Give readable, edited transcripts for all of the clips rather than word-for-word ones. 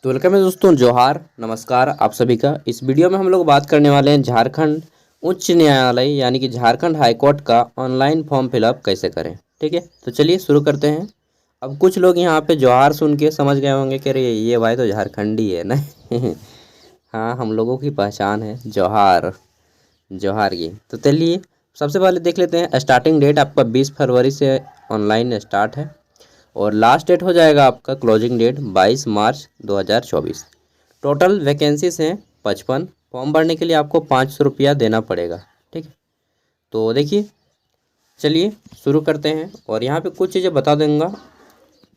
तो वेलकम है दोस्तों, जोहार, नमस्कार आप सभी का। इस वीडियो में हम लोग बात करने वाले हैं झारखंड उच्च न्यायालय यानी कि झारखंड हाई कोर्ट का ऑनलाइन फॉर्म फिलअप कैसे करें। ठीक है, तो चलिए शुरू करते हैं। अब कुछ लोग यहाँ पे जोहार सुन के समझ गए होंगे कि अरे ये भाई तो झारखंडी है ना। हाँ, हम लोगों की पहचान है जोहार, जोहार की। तो चलिए सबसे पहले देख लेते हैं। स्टार्टिंग डेट आपका 20 फरवरी से ऑनलाइन स्टार्ट है और लास्ट डेट हो जाएगा आपका क्लोजिंग डेट 22 मार्च 2024। टोटल वैकेंसीज हैं 55। फॉर्म भरने के लिए आपको 500 रुपया देना पड़ेगा। ठीक है, तो देखिए चलिए शुरू करते हैं और यहाँ पे कुछ चीज़ें बता दूंगा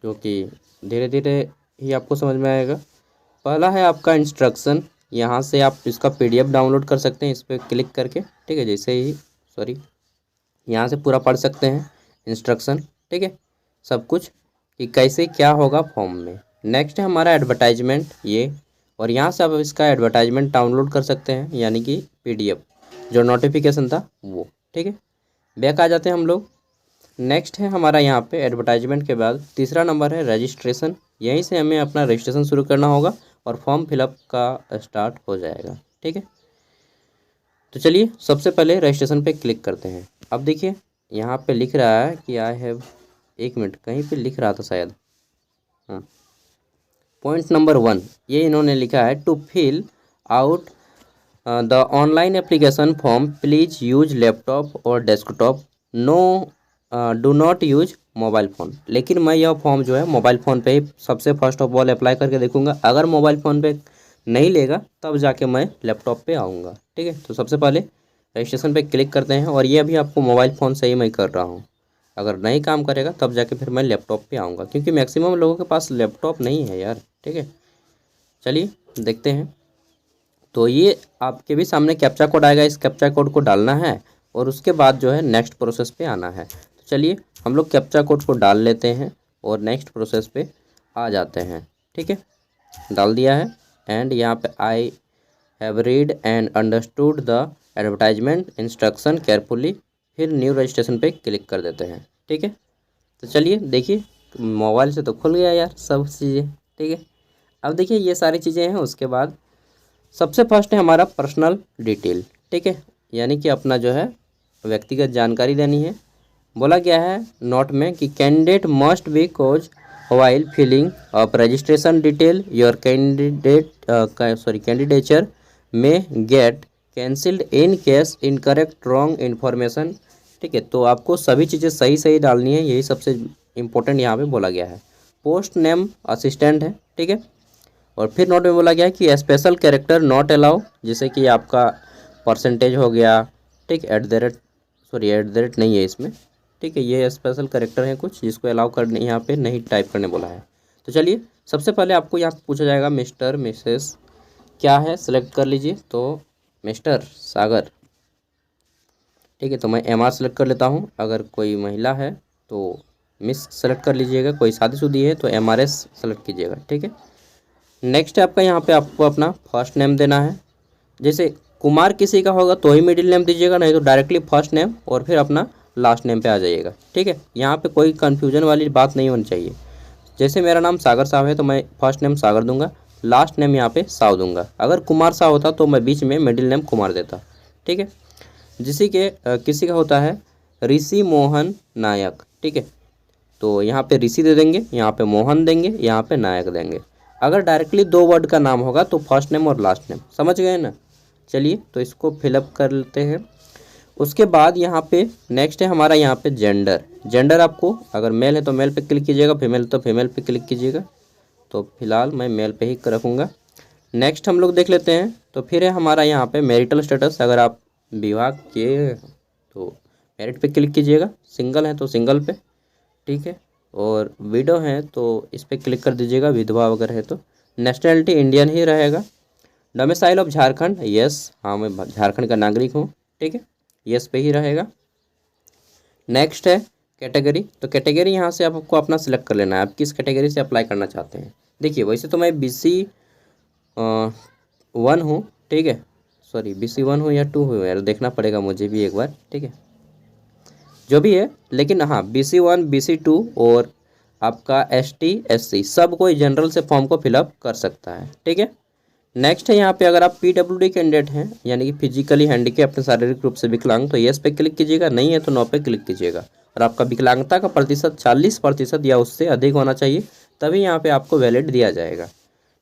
जो कि धीरे धीरे ही आपको समझ में आएगा। पहला है आपका इंस्ट्रक्शन। यहाँ से आप इसका PDF डाउनलोड कर सकते हैं इस पर क्लिक करके। ठीक है, जैसे ही यहाँ से पूरा पढ़ सकते हैं इंस्ट्रक्शन। ठीक है, सब कुछ कि कैसे क्या होगा फॉर्म में। नेक्स्ट है हमारा एडवर्टाइजमेंट ये, और यहाँ से आप इसका एडवर्टाइजमेंट डाउनलोड कर सकते हैं यानी कि PDF जो नोटिफिकेशन था वो। ठीक है, बैक आ जाते हैं हम लोग। नेक्स्ट है हमारा यहाँ पे एडवर्टाइजमेंट के बाद तीसरा नंबर है रजिस्ट्रेशन। यहीं से हमें अपना रजिस्ट्रेशन शुरू करना होगा और फॉर्म फिलअप का स्टार्ट हो जाएगा। ठीक है, तो चलिए सबसे पहले रजिस्ट्रेशन पे क्लिक करते हैं। अब देखिए यहाँ पे लिख रहा है कि आई हैव, एक मिनट कहीं पे लिख रहा था शायद, हाँ, पॉइंट नंबर 1 ये इन्होंने लिखा है to fill out the online application form please use laptop और desktop, no do not use mobile phone. लेकिन मैं यह फॉर्म जो है मोबाइल फ़ोन पे ही सबसे फर्स्ट ऑफ ऑल अप्लाई करके देखूंगा। अगर मोबाइल फ़ोन पे नहीं लेगा तब जाके मैं लैपटॉप पे आऊँगा। ठीक है, तो सबसे पहले रजिस्ट्रेशन पे क्लिक करते हैं और ये अभी आपको मोबाइल फ़ोन से ही मैं कर रहा हूँ। अगर नहीं काम करेगा तब जाके फिर मैं लैपटॉप पे आऊँगा, क्योंकि मैक्सिमम लोगों के पास लैपटॉप नहीं है यार। ठीक है, चलिए देखते हैं। तो ये आपके भी सामने कैप्चा कोड आएगा, इस कैप्चा कोड को डालना है और उसके बाद जो है नेक्स्ट प्रोसेस पे आना है। तो चलिए हम लोग कैप्चा कोड को डाल लेते हैं और नेक्स्ट प्रोसेस पे आ जाते हैं। ठीक है, डाल दिया है एंड यहाँ पे I have read and understood the advertisement instruction carefully, फिर न्यू रजिस्ट्रेशन पे क्लिक कर देते हैं। ठीक है, तो चलिए देखिए मोबाइल से तो खुल गया यार सब चीज़ें। ठीक है, अब देखिए ये सारी चीज़ें हैं। उसके बाद सबसे फर्स्ट है हमारा पर्सनल डिटेल। ठीक है, यानी कि अपना जो है व्यक्तिगत जानकारी देनी है। बोला गया है नोट में कि candidate must be cause while filling up registration detail your candidature में get cancelled in case incorrect wrong information. ठीक है, तो आपको सभी चीज़ें सही सही डालनी है, यही सबसे इम्पोर्टेंट यहाँ पे बोला गया है। पोस्ट नेम असिस्टेंट है। ठीक है, और फिर नोट में बोला गया है कि स्पेशल कैरेक्टर नॉट अलाउ, जैसे कि आपका परसेंटेज हो गया। ठीक, एट द रेट नहीं है इसमें। ठीक है, ये स्पेशल कैरेक्टर हैं कुछ जिसको अलाउ करने यहाँ पे नहीं टाइप करने बोला है। तो चलिए सबसे पहले आपको यहाँ पूछा जाएगा मिस्टर मिसेस क्या है, सिलेक्ट कर लीजिए। तो मिस्टर सागर। ठीक है, तो मैं MR सेलेक्ट कर लेता हूँ। अगर कोई महिला है तो मिस सेलेक्ट कर लीजिएगा, कोई शादीशुदी है तो MRS सेलेक्ट कीजिएगा। ठीक है, नेक्स्ट है आपका यहाँ पे आपको अपना फर्स्ट नेम देना है। जैसे कुमार किसी का होगा तो ही मिडिल नेम दीजिएगा, नहीं तो डायरेक्टली फर्स्ट नेम और फिर अपना लास्ट नेम पे आ जाइएगा। ठीक है, यहाँ पे कोई कन्फ्यूजन वाली बात नहीं होनी चाहिए। जैसे मेरा नाम सागर साहब है तो मैं फर्स्ट नेम सागर दूंगा, लास्ट नेम यहाँ पे साव दूंगा। अगर कुमार साव होता तो मैं बीच में मिडिल नेम कुमार देता। ठीक है, किसी का होता है ऋषि मोहन नायक। ठीक है, तो यहाँ पे ऋषि दे देंगे, यहाँ पे मोहन देंगे, यहाँ पे नायक देंगे। अगर डायरेक्टली 2 वर्ड का नाम होगा तो फर्स्ट नेम और लास्ट नेम, समझ गए ना। चलिए तो इसको फिलअप कर लेते हैं। उसके बाद यहाँ पे नेक्स्ट है हमारा यहाँ पे जेंडर आपको अगर मेल है तो मेल पे क्लिक कीजिएगा, फीमेल तो फीमेल पे क्लिक कीजिएगा। तो फिलहाल मैं मेल पे ही रखूँगा। नेक्स्ट हम लोग देख लेते हैं। तो फिर है हमारा यहाँ पे मैरिटल स्टेटस, अगर आप विवाह किए तो मैरिट पे क्लिक कीजिएगा, सिंगल है तो सिंगल पे। ठीक है, और विडो है तो इस पर क्लिक कर दीजिएगा, विधवा वगैरह है तो। नेशनलिटी इंडियन ही रहेगा। डोमिसाइल ऑफ झारखंड, यस, हाँ मैं झारखंड का नागरिक हूँ। ठीक है, यस पे ही रहेगा। नेक्स्ट है कैटेगरी। तो कैटेगरी यहाँ से आपको अपना सिलेक्ट कर लेना है, आप किस कैटेगरी से अप्लाई करना चाहते हैं। देखिए वैसे तो मैं BC1 हूँ। ठीक है, सॉरी BC1 हूँ या 2 हूँ यार, देखना पड़ेगा मुझे भी एक बार। ठीक है, जो भी है, लेकिन हाँ BC1 BC2 और आपका ST SC सब कोई जनरल से फॉर्म को फिलअप कर सकता है। ठीक है। नेक्स्ट है यहाँ पे अगर आप PWD कैंडिडेट हैं यानी कि फिजिकली हैंडीकैप अपने शारीरिक रूप से विकलांग, तो यस पे क्लिक कीजिएगा, नहीं है तो नो पे क्लिक कीजिएगा। और आपका विकलांगता का प्रतिशत 40% या उससे अधिक होना चाहिए, तभी यहाँ पे आपको वैलिड दिया जाएगा।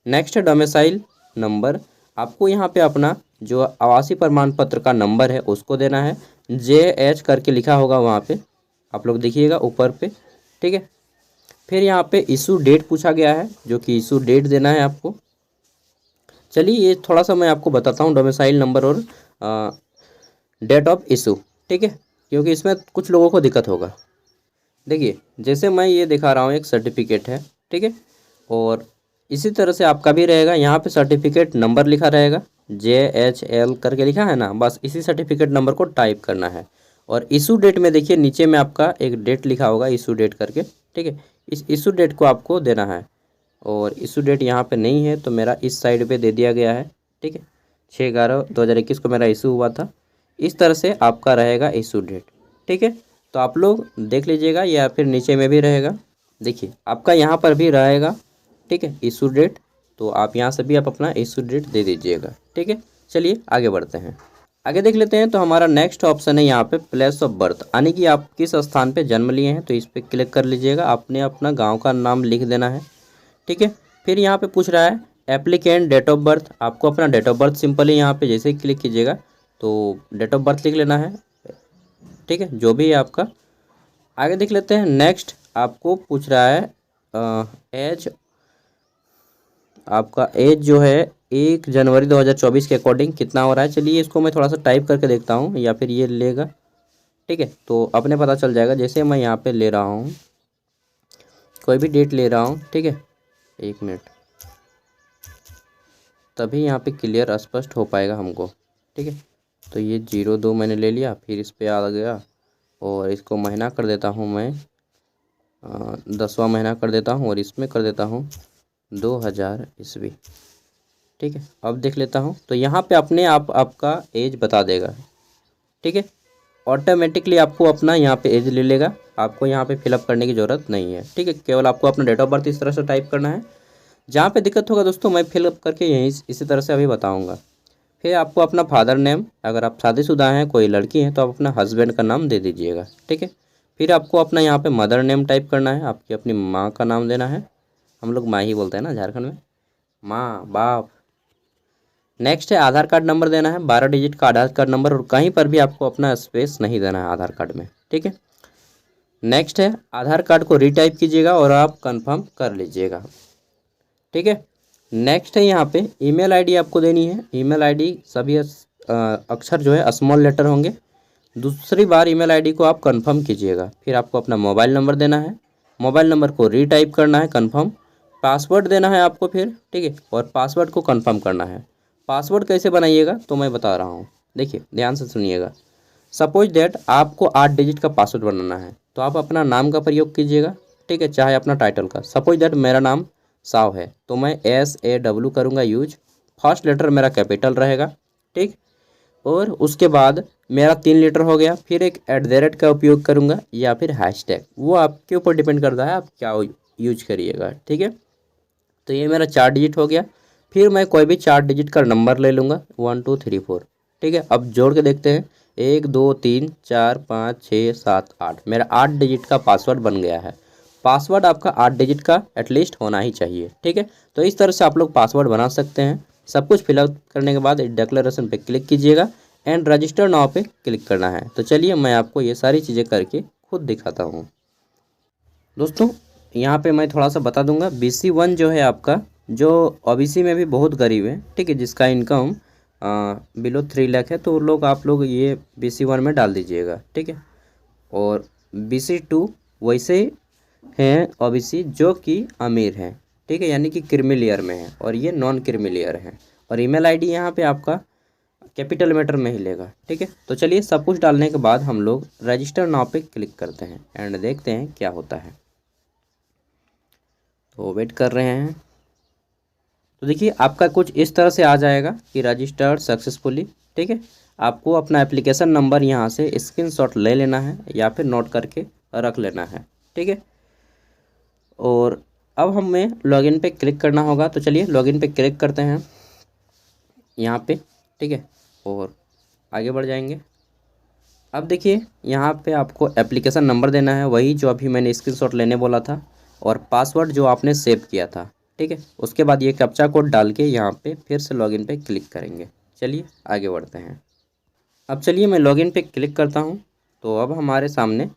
नेक्स्ट है डोमिसाइल नंबर, आपको यहाँ पे अपना जो आवासीय प्रमाण पत्र का नंबर है उसको देना है, JH करके लिखा होगा वहाँ पे, आप लोग देखिएगा ऊपर पे। ठीक है। फिर यहाँ पे इशू डेट पूछा गया है, जो कि इशू डेट देना है आपको। चलिए ये थोड़ा सा मैं आपको बताता हूँ डोमिसाइल नंबर और डेट ऑफ इशू। ठीक है, क्योंकि इसमें कुछ लोगों को दिक्कत होगा। देखिए जैसे मैं ये दिखा रहा हूँ, एक सर्टिफिकेट है। ठीक है, और इसी तरह से आपका भी रहेगा, यहाँ पे सर्टिफिकेट नंबर लिखा रहेगा, JHL करके लिखा है ना, बस इसी सर्टिफिकेट नंबर को टाइप करना है। और इशू डेट में देखिए नीचे में आपका एक डेट लिखा होगा इशू डेट करके। ठीक है, इस इशू डेट को आपको देना है, और इशू डेट यहाँ पे नहीं है तो मेरा इस साइड पे दे दिया गया है। ठीक है, 6/11/2021 को मेरा इशू हुआ था। इस तरह से आपका रहेगा इशू डेट। ठीक है, तो आप लोग देख लीजिएगा, या फिर नीचे में भी रहेगा, देखिए आपका यहाँ पर भी रहेगा। ठीक है, इशू डेट, तो आप यहाँ से भी आप अपना इशू डेट दे दीजिएगा। ठीक है, चलिए आगे बढ़ते हैं। आगे देख लेते हैं, तो हमारा नेक्स्ट ऑप्शन है यहाँ पे प्लेस ऑफ बर्थ, यानी कि आप किस स्थान पे जन्म लिए हैं, तो इस पर क्लिक कर लीजिएगा। आपने अपना गांव का नाम लिख देना है। ठीक है, फिर यहाँ पे पूछ रहा है एप्लीकेंट डेट ऑफ बर्थ, आपको अपना डेट ऑफ बर्थ सिंपल ही यहाँ पे जैसे ही क्लिक कीजिएगा तो डेट ऑफ बर्थ लिख लेना है। ठीक है, जो भी है आपका। आगे देख लेते हैं। नेक्स्ट आपको पूछ रहा है एज, आपका एज जो है 1 जनवरी 2024 के अकॉर्डिंग कितना हो रहा है। चलिए इसको मैं थोड़ा सा टाइप करके देखता हूँ, या फिर ये लेगा। ठीक है, तो अपने पता चल जाएगा। जैसे मैं यहाँ पे ले रहा हूँ, कोई भी डेट ले रहा हूँ। ठीक है, 1 मिनट, तभी यहाँ पे क्लियर स्पष्ट हो पाएगा हमको। ठीक है, तो ये 02 मैंने ले लिया, फिर इस पर आ गया, और इसको महीना कर देता हूँ मैं, 10वां महीना कर देता हूँ, और इसमें कर देता हूँ 2000 ईस्वी। ठीक है, अब देख लेता हूँ, तो यहाँ पे अपने आप आपका एज बता देगा। ठीक है, ऑटोमेटिकली आपको अपना यहाँ पे एज ले लेगा, आपको यहाँ पे फिलअप करने की ज़रूरत नहीं है। ठीक है, केवल आपको अपना डेट ऑफ बर्थ इस तरह से टाइप करना है। जहाँ पे दिक्कत होगा दोस्तों मैं फिलअप करके यहीं इसी तरह से अभी बताऊँगा। फिर आपको अपना फादर नेम, अगर आप शादीशुदा हैं, कोई लड़की हैं, तो आप अपना हस्बैंड का नाम दे दीजिएगा। ठीक है, फिर आपको अपना यहाँ पे मदर नेम टाइप करना है, आपकी अपनी माँ का नाम देना है। हम लोग माँ ही बोलते हैं ना झारखंड में, माँ बाप। नेक्स्ट है आधार कार्ड नंबर देना है, 12 डिजिट का आधार कार्ड नंबर, और कहीं पर भी आपको अपना स्पेस नहीं देना है आधार कार्ड में। ठीक है, नेक्स्ट है आधार कार्ड को रीटाइप कीजिएगा और आप कंफर्म कर लीजिएगा। ठीक है, नेक्स्ट है यहाँ पे ईमेल आईडी आपको देनी है। ईमेल आईडी सभी अक्षर जो है स्मॉल लेटर होंगे। दूसरी बार ईमेल आईडी को आप कंफर्म कीजिएगा। फिर आपको अपना मोबाइल नंबर देना है, मोबाइल नंबर को रीटाइप करना है, कंफर्म। पासवर्ड देना है आपको फिर। ठीक है, और पासवर्ड को कंफर्म करना है। पासवर्ड कैसे बनाइएगा तो मैं बता रहा हूँ, देखिए ध्यान से सुनिएगा। सपोज दैट आपको 8 डिजिट का पासवर्ड बनाना है, तो आप अपना नाम का प्रयोग कीजिएगा। ठीक है, चाहे अपना टाइटल का। सपोज दैट मेरा नाम साव है, तो मैं SAW करूँगा यूज। फर्स्ट लेटर मेरा कैपिटल रहेगा। ठीक, और उसके बाद मेरा 3 लेटर हो गया। फिर एक @ का उपयोग करूँगा, या फिर हैशटैग, वो आपके ऊपर डिपेंड करता है आप क्या यूज करिएगा। ठीक है, तो ये मेरा 4 डिजिट हो गया। फिर मैं कोई भी 4 डिजिट का नंबर ले लूँगा, 1 2 3 4। ठीक है, अब जोड़ के देखते हैं, 1 2 3 4 5 6 7 8, मेरा 8 डिजिट का पासवर्ड बन गया है। पासवर्ड आपका 8 डिजिट का एटलीस्ट होना ही चाहिए। ठीक है, तो इस तरह से आप लोग पासवर्ड बना सकते हैं। सब कुछ फिलअप करने के बाद डिक्लेरेशन पे क्लिक कीजिएगा, एंड रजिस्टर नाउ पे क्लिक करना है। तो चलिए मैं आपको ये सारी चीज़ें करके खुद दिखाता हूँ। दोस्तों यहाँ पे मैं थोड़ा सा बता दूंगा, BC1 जो है आपका, जो OBC में भी बहुत गरीब है। ठीक है, जिसका इनकम बिलो 3 लाख है, तो लोग आप लोग ये BC1 में डाल दीजिएगा। ठीक है, और BC2 वैसे हैं OBC जो कि अमीर हैं। ठीक है, यानी कि क्रीमी लेयर में है, और ये नॉन क्रीमी लेयर है। और ईमेल आईडी यहाँ पे आपका कैपिटल लेटर में ही लेगा। ठीक है, तो चलिए सब कुछ डालने के बाद हम लोग रजिस्टर नाउ पे क्लिक करते हैं, एंड देखते हैं क्या होता है। तो वेट कर रहे हैं, तो देखिए आपका कुछ इस तरह से आ जाएगा कि रजिस्टर्ड सक्सेसफुली। ठीक है, आपको अपना एप्लीकेशन नंबर यहाँ से स्क्रीनशॉट ले लेना है, या फिर नोट करके रख लेना है। ठीक है, और अब हमें लॉगिन पे क्लिक करना होगा। तो चलिए लॉगिन पे क्लिक करते हैं यहाँ पे, ठीक है, और आगे बढ़ जाएंगे। अब देखिए यहाँ पे आपको एप्लीकेशन नंबर देना है, वही जो अभी मैंने स्क्रीनशॉट लेने बोला था, और पासवर्ड जो आपने सेव किया था, ठीक है। उसके बाद ये कैप्चा कोड डाल के यहाँ पे फिर से लॉगिन पे क्लिक करेंगे। चलिए आगे बढ़ते हैं। अब चलिए मैं लॉगिन पे क्लिक करता हूँ। तो अब हमारे सामने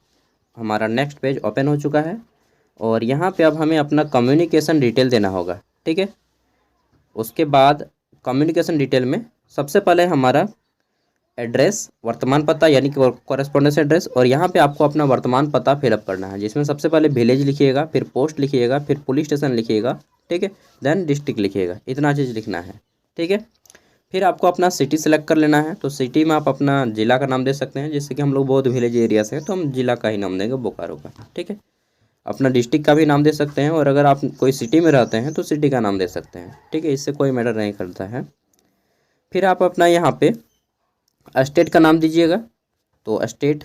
हमारा नेक्स्ट पेज ओपन हो चुका है, और यहाँ पे अब हमें अपना कम्युनिकेशन डिटेल देना होगा, ठीक है। उसके बाद कम्युनिकेशन डिटेल में सबसे पहले हमारा एड्रेस, वर्तमान पता यानी कि कॉरेस्पॉन्डेंस एड्रेस, और यहाँ पे आपको अपना वर्तमान पता फिलअप करना है, जिसमें सबसे पहले विलेज लिखिएगा, फिर पोस्ट लिखिएगा, फिर पुलिस स्टेशन लिखिएगा, ठीक है, देन डिस्ट्रिक्ट लिखिएगा, इतना चीज़ लिखना है, ठीक है। फिर आपको अपना सिटी सेलेक्ट कर लेना है। तो सिटी में आप अपना ज़िला का नाम दे सकते हैं, जैसे कि हम लोग बहुत विलेज एरिया से हैं तो हम ज़िला का ही नाम देंगे, बोकारो का, ठीक है। अपना डिस्ट्रिक्ट का भी नाम दे सकते हैं, और अगर आप कोई सिटी में रहते हैं तो सिटी का नाम दे सकते हैं, ठीक है, इससे कोई मैटर नहीं करता है। फिर आप अपना यहाँ पे स्टेट का नाम दीजिएगा, तो स्टेट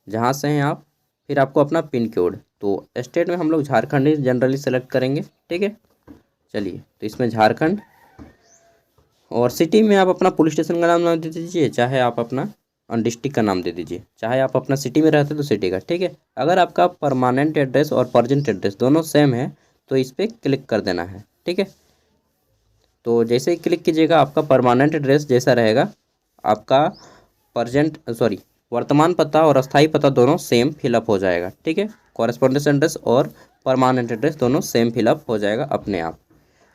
जहाँ से हैं आप। फिर आपको अपना पिन कोड, तो स्टेट में हम लोग झारखंड ही जनरली सेलेक्ट करेंगे, ठीक है। चलिए तो इसमें झारखंड, और सिटी में आप अपना पुलिस स्टेशन का नाम दे दीजिए, चाहे आप अपना डिस्ट्रिक्ट का नाम दे दीजिए, चाहे आप अपना सिटी में रहते तो सिटी का, ठीक है। अगर आपका परमानेंट एड्रेस और प्रेजेंट एड्रेस दोनों सेम है तो इस पर क्लिक कर देना है, ठीक है। तो जैसे ही क्लिक कीजिएगा आपका परमानेंट एड्रेस जैसा रहेगा, आपका वर्तमान पता और अस्थाई पता दोनों सेम फिलअप हो जाएगा, ठीक है। कॉरेस्पॉन्डेंस एड्रेस और परमानेंट एड्रेस दोनों सेम फिलअप हो जाएगा अपने आप।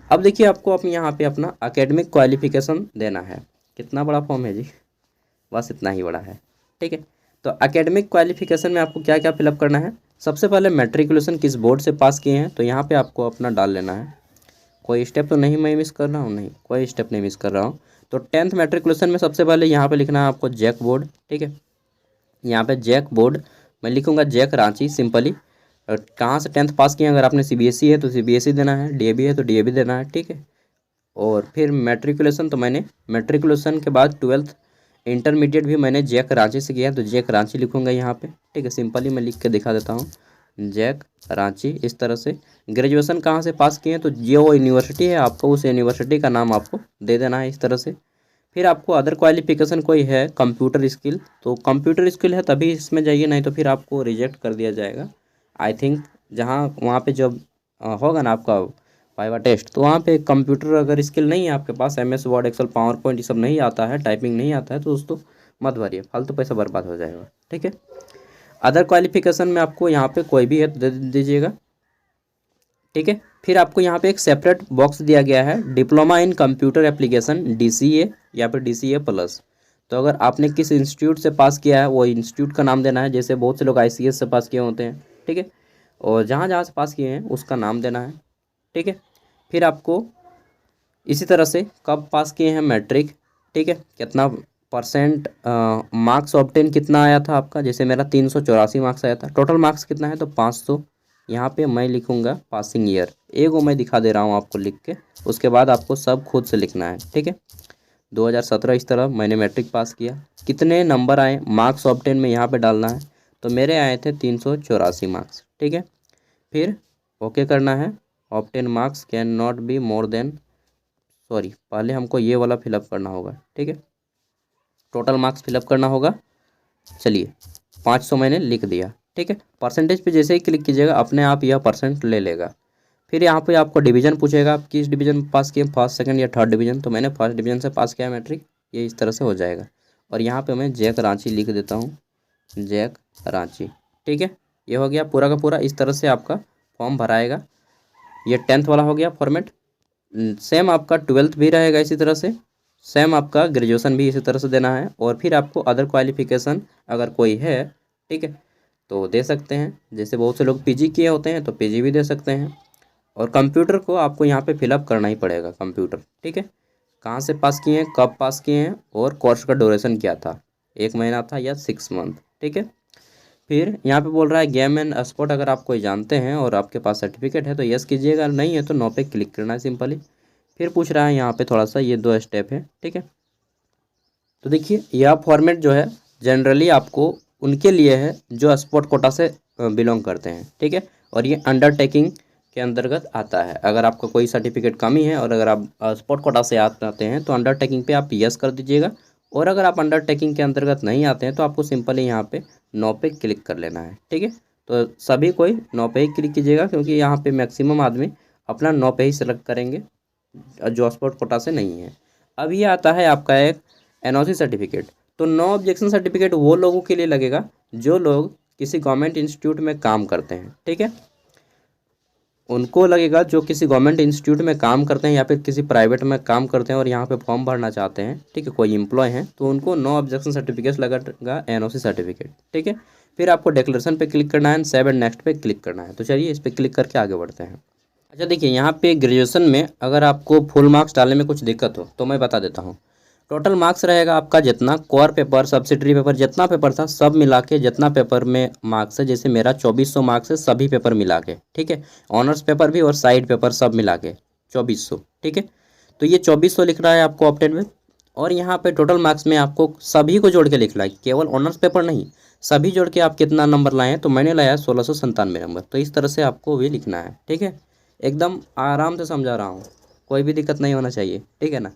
अब देखिए आपको अपने यहाँ पे अपना एकेडमिक क्वालिफिकेशन देना है। कितना बड़ा फॉर्म है जी, बस इतना ही बड़ा है, ठीक है। तो एकेडमिक क्वालिफिकेशन में आपको क्या क्या फिलअप करना है। सबसे पहले मैट्रिकुलेशन किस बोर्ड से पास किए हैं, तो यहाँ पे आपको अपना डाल लेना है। कोई स्टेप तो नहीं मैं मिस कर रहा हूँ, नहीं कोई स्टेप नहीं मिस कर रहा हूँ। तो 10th मैट्रिकुलेशन में सबसे पहले यहाँ पे लिखना है आपको जैक बोर्ड, ठीक है। यहाँ पे जैक बोर्ड मैं लिखूँगा जैक रांची सिंपली। और कहाँ से 10th पास किए, अगर आपने CBSE है तो CBSE देना है, DAV है तो DAV देना है, ठीक है। और फिर मैट्रिकुलेशन, तो मैंने मैट्रिकुलेशन के बाद 12th इंटरमीडिएट भी मैंने जैक रांची से किया है, तो जैक रांची लिखूँगा यहाँ पे, ठीक है। सिंपली मैं लिख के दिखा देता हूँ, जैक रांची, इस तरह से। ग्रेजुएशन कहाँ से पास किए हैं, तो जो यूनिवर्सिटी है आपको उस यूनिवर्सिटी का नाम आपको दे देना है, इस तरह से। फिर आपको अदर क्वालिफिकेशन कोई है, कंप्यूटर स्किल, तो कंप्यूटर स्किल है तभी इसमें जाइए, नहीं तो फिर आपको रिजेक्ट कर दिया जाएगा। आई थिंक जहाँ वहाँ पे जब होगा ना आपका वाइवा टेस्ट, तो वहाँ पे कंप्यूटर अगर स्किल नहीं है आपके पास, MS Word Excel PowerPoint ये सब नहीं आता है, टाइपिंग नहीं आता है, तो दोस्तों मत भरिए, फालतू पैसा बर्बाद हो जाएगा, ठीक है। अदर क्वालिफिकेशन में आपको यहाँ पे कोई भी है तो दे दीजिएगा, ठीक है। फिर आपको यहाँ पे एक सेपरेट बॉक्स दिया गया है, diploma in computer application DCA या फिर DCA प्लस। तो अगर आपने किस इंस्टीट्यूट से पास किया है वो इंस्टीट्यूट का नाम देना है, जैसे बहुत से लोग ICS से पास किए होते हैं, ठीक है। और जहाँ जहाँ से पास किए हैं उसका नाम देना है, ठीक है। फिर आपको इसी तरह से कब पास किए हैं मैट्रिक, ठीक है, कितना परसेंट मार्क्स ऑब्टेन कितना आया था आपका, जैसे मेरा 384 मार्क्स आया था, टोटल मार्क्स कितना है तो 500। यहाँ पे मैं लिखूँगा पासिंग ईयर, एगो मैं दिखा दे रहा हूँ आपको लिख के, उसके बाद आपको सब खुद से लिखना है, ठीक है। 2017 इस तरह मैंने मैट्रिक पास किया। कितने नंबर आए मार्क्स ऑब्टेन में यहाँ पे डालना है, तो मेरे आए थे 384 मार्क्स, ठीक है। फिर ओके करना है, obtain marks can not be more than, पहले हमको ये वाला फिलअप करना होगा, ठीक है, टोटल मार्क्स फिलअप करना होगा। चलिए 500 मैंने लिख दिया, ठीक है। परसेंटेज पे जैसे ही क्लिक कीजिएगा अपने आप यह परसेंट ले लेगा। फिर यहाँ पे आपको डिवीज़न पूछेगा, आप किस डिवीज़न में पास किए, फर्स्ट सेकंड या थर्ड डिवीज़न, तो मैंने फर्स्ट डिवीज़न से पास किया मैट्रिक, ये इस तरह से हो जाएगा। और यहाँ पे मैं जैक रांची लिख देता हूँ, जैक रांची, ठीक है। ये हो गया पूरा का पूरा, इस तरह से आपका फॉर्म भराएगा। ये 10th वाला हो गया फॉर्मेट। सेम आपका 12th भी रहेगा इसी तरह से, सेम आपका ग्रेजुएशन भी इसी तरह से देना है। और फिर आपको अदर क्वालिफिकेशन अगर कोई है, ठीक है, तो दे सकते हैं, जैसे बहुत से लोग PG किए होते हैं तो PG भी दे सकते हैं। और कंप्यूटर को आपको यहाँ पे फिलअप करना ही पड़ेगा, कंप्यूटर, ठीक है, कहाँ से पास किए हैं, कब पास किए हैं, और कोर्स का ड्यूरेशन क्या था, 1 महीना था या 6 मंथ, ठीक है। फिर यहाँ पे बोल रहा है गेम एंड स्पोर्ट, अगर आप कोई जानते हैं और आपके पास सर्टिफिकेट है तो यस कीजिएगा, नहीं है तो नो पे क्लिक करना है सिंपली। फिर पूछ रहा है यहाँ पे थोड़ा सा, ये 2 स्टेप है, ठीक है। तो देखिए यह फॉर्मेट जो है जनरली आपको उनके लिए है जो स्पोर्ट कोटा से बिलोंग करते हैं, ठीक है। और ये अंडरटेकिंग के अंतर्गत आता है। अगर आपका कोई सर्टिफिकेट कमी है और अगर आप स्पोर्ट कोटा से आते हैं तो अंडरटेकिंग पे आप यस कर दीजिएगा, और अगर आप अंडरटेकिंग के अंतर्गत नहीं आते हैं तो आपको सिंपली यहाँ पे नो पे क्लिक कर लेना है। ठीक है, तो सभी कोई नो पे ही क्लिक कीजिएगा, क्योंकि यहाँ पे मैक्सिमम आदमी अपना नो पे ही सेलेक्ट करेंगे जो स्पोर्ट कोटा से नहीं है। अब ये आता है आपका एक एनओसी सर्टिफिकेट। तो नो ऑब्जेक्शन सर्टिफिकेट वो लोगों के लिए लगेगा जो लोग किसी गवर्नमेंट इंस्टीट्यूट में काम करते हैं। ठीक है, उनको लगेगा जो किसी गवर्नमेंट इंस्टीट्यूट में काम करते हैं या फिर किसी प्राइवेट में काम करते हैं और यहाँ पे फॉर्म भरना चाहते हैं। ठीक है, कोई एम्प्लॉय हैं तो उनको नो ऑब्जेक्शन सर्टिफिकेट लगेगा एनओसी सर्टिफिकेट। ठीक है, फिर आपको डिक्लेरेशन पे क्लिक करना है, सेव एंड नेक्स्ट पे क्लिक करना है। तो चलिए इस पर क्लिक करके आगे बढ़ते हैं। अच्छा देखिए, यहाँ पे ग्रेजुएशन में अगर आपको फुल मार्क्स डालने में कुछ दिक्कत हो तो मैं बता देता हूँ। टोटल मार्क्स रहेगा आपका जितना कोर पेपर, सब्सिडरी पेपर, जितना पेपर था सब मिला के, जितना पेपर में मार्क्स है, जैसे मेरा 2400 मार्क्स है सभी पेपर मिला के। ठीक है, ऑनर्स पेपर भी और साइड पेपर सब मिला के 2400। ठीक है, तो ये 2400 लिख रहा है आपको ऑप्टेन में, और यहाँ पे टोटल मार्क्स में आपको सभी को जोड़ के लिखना है, केवल ऑनर्स पेपर नहीं, सभी जोड़ के आप कितना नंबर लाए हैं। तो मैंने लाया 1697 नंबर। तो इस तरह से आपको भी लिखना है। ठीक है, एकदम आराम से समझा रहा हूँ, कोई भी दिक्कत नहीं होना चाहिए। ठीक है ना।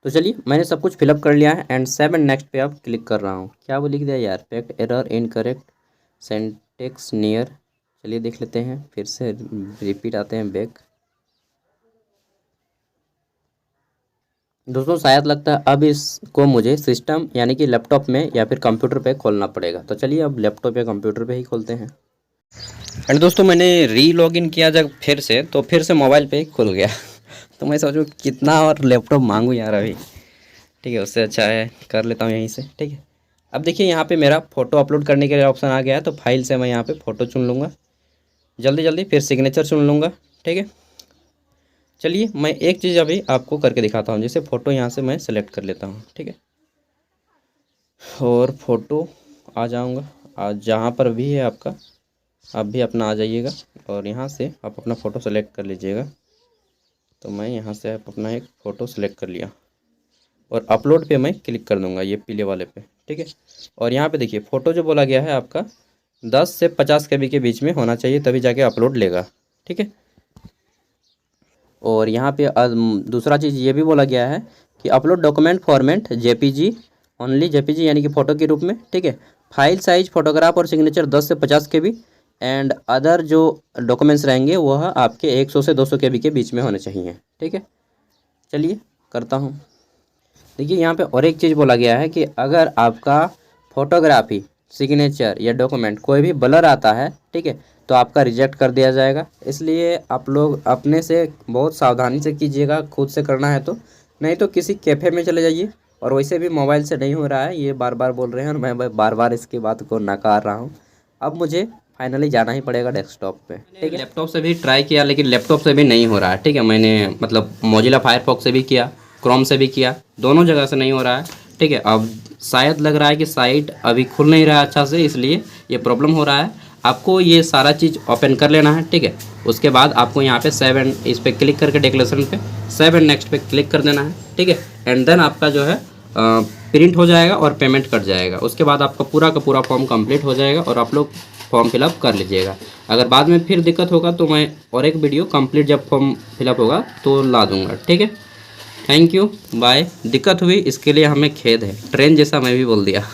तो चलिए मैंने सब कुछ फिलअप कर लिया है एंड सेव एंड नेक्स्ट पे आप क्लिक कर रहा हूँ। क्या वो लिख दिया यार, fact error incorrect syntax near. चलिए देख लेते हैं, फिर से रिपीट आते हैं बैक। दोस्तों शायद लगता है अब इसको मुझे सिस्टम यानी कि लैपटॉप में या फिर कंप्यूटर पे खोलना पड़ेगा। तो चलिए अब लैपटॉप या कंप्यूटर पे ही खोलते हैं। एंड दोस्तों मैंने री लॉगिन किया जब फिर से, तो फिर से मोबाइल पे ही खुल गया। तो मैं सोचूं कितना और लैपटॉप मांगूँ यार अभी। ठीक है, उससे अच्छा है कर लेता हूँ यहीं से। ठीक है, अब देखिए यहाँ पे मेरा फ़ोटो अपलोड करने के लिए ऑप्शन आ गया है। तो फाइल से मैं यहाँ पे फ़ोटो चुन लूँगा जल्दी जल्दी, फिर सिग्नेचर चुन लूँगा। ठीक है, चलिए मैं एक चीज़ अभी आपको करके दिखाता हूँ। जैसे फ़ोटो यहाँ से मैं सेलेक्ट कर लेता हूँ। ठीक है, और फ़ोटो आ जाऊँगा, आज जहाँ पर भी है आपका आप भी अपना आ जाइएगा और यहाँ से आप अपना फ़ोटो सेलेक्ट कर लीजिएगा। तो मैं यहाँ से अपना एक फ़ोटो सेलेक्ट कर लिया और अपलोड पे मैं क्लिक कर दूँगा, ये पीले वाले पे। ठीक है, और यहाँ पे देखिए फ़ोटो जो बोला गया है आपका 10 से 50 KB के बीच में होना चाहिए, तभी जाके अपलोड लेगा। ठीक है, और यहाँ पे दूसरा चीज़ ये भी बोला गया है कि upload document format JPG only, JPG यानी कि फ़ोटो के रूप में। ठीक है, फाइल साइज फोटोग्राफ और सिग्नेचर 10 से 50 KB एंड अदर जो डॉक्यूमेंट्स रहेंगे वह आपके 100 से 200 KB के बीच में होने चाहिए। ठीक है, चलिए करता हूँ। देखिए यहाँ पे और एक चीज़ बोला गया है कि अगर आपका फोटोग्राफी, सिग्नेचर या डॉक्यूमेंट कोई भी ब्लर आता है, ठीक है, तो आपका रिजेक्ट कर दिया जाएगा। इसलिए आप लोग अपने से बहुत सावधानी से कीजिएगा, खुद से करना है तो, नहीं तो किसी कैफ़े में चले जाइए। और वैसे भी मोबाइल से नहीं हो रहा है, ये बार बार बोल रहे हैं और मैं बार बार इसकी बात को नकार रहा हूँ। अब मुझे फाइनली जाना ही पड़ेगा डेस्कटॉप पे। ठीक है, लैपटॉप से भी ट्राई किया लेकिन लैपटॉप से भी नहीं हो रहा है। ठीक है, मैंने मतलब मोजिला फायरफॉक्स से भी किया, क्रोम से भी किया, दोनों जगह से नहीं हो रहा है। ठीक है, अब शायद लग रहा है कि साइट अभी खुल नहीं रहा है अच्छा से, इसलिए ये प्रॉब्लम हो रहा है। आपको ये सारा चीज़ ओपन कर लेना है। ठीक है, उसके बाद आपको यहाँ पे सेव एंड इस पर क्लिक करके डिक्लेरेशन पे सेव एंड नेक्स्ट पे क्लिक कर देना है। ठीक है, एंड देन आपका जो है प्रिंट हो जाएगा और पेमेंट कट जाएगा। उसके बाद आपका पूरा का पूरा फॉर्म कंप्लीट हो जाएगा और आप लोग फॉर्म फिलअप कर लीजिएगा। अगर बाद में फिर दिक्कत होगा तो मैं और एक वीडियो कंप्लीट जब फॉर्म फिलअप होगा तो ला दूँगा। ठीक है, थैंक यू, बाय। दिक्कत हुई इसके लिए हमें खेद है, ट्रेन जैसा मैं भी बोल दिया।